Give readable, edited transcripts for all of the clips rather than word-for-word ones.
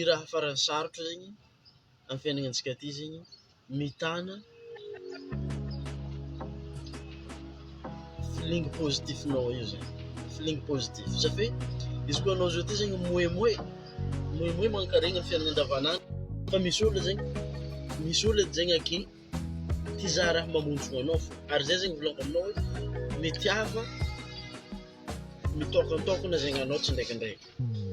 Raha farany sarotro zegny amin'ny fiainagnantsika ty zegny mitana feeling positifinao io zegny, feeling positif satria izy koa anao zao ty zegny moemoe mankaregny amin'ny fiainagna andavanandro fa misy olo zegny aky ty zaha raha mamonjogno anao fo ary zay zegny volako aminao hoe mitiava mitôkantôkana zegny anao tsy ndraikindraiky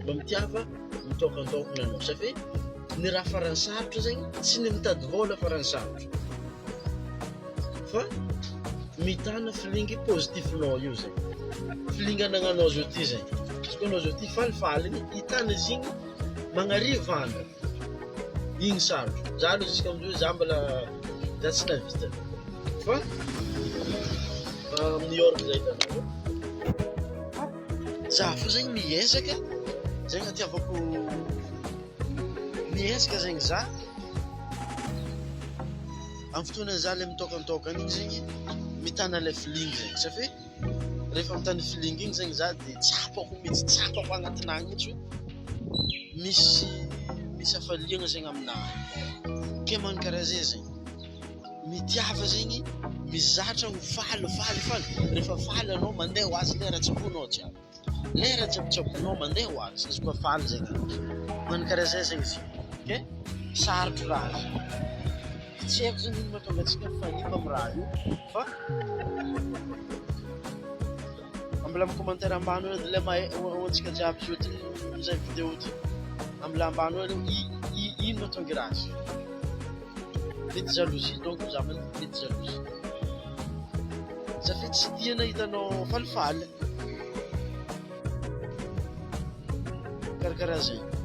mba mitiava mitôkantôkana anao satria ny raha farany sarotro zegny tsy ny mitady vôla farany sarotro fa mitana feeling positifinao io zegny feeling anagnanao zao ty zegny izy koa anao zao ty falifaly hitana izy igny magnariva andro igny sarotro za aloha jusqu'à amizao za mbola za tsy navita fa New York zay hitanao za fo zegny miezaka zegny atiavako miezaka zegny za amin'ny fotoana za le mitôkantôkana igny zegny mitana le feeling zegny satria rehefa mitana feeling igny zegny za de tsapako agnatin'agny mihitsy hoe misy hafaliagna zegny aminahy ke man karaha zay zegny mitiava zegny mizatra ho faly rehefa faly anao mandeha ho azy lera tsaboinao jiaby lera jiaby mandeha ho azy izy koa faly zegny man karaha zay zegny izy ke sarotro raha tsy haiko zegny ino mahatonga antsika mifanimba amin'ny raha io fa mbola amin'ny commentaire ambany hoe le mahay hoantsika jiaby zio ty zay vidéo ty ambola ambany hoe ino mahatonga raha azy mety jalousie donc za mety jalousie satria tsy tiana hitanao falifaly karakaraha zegny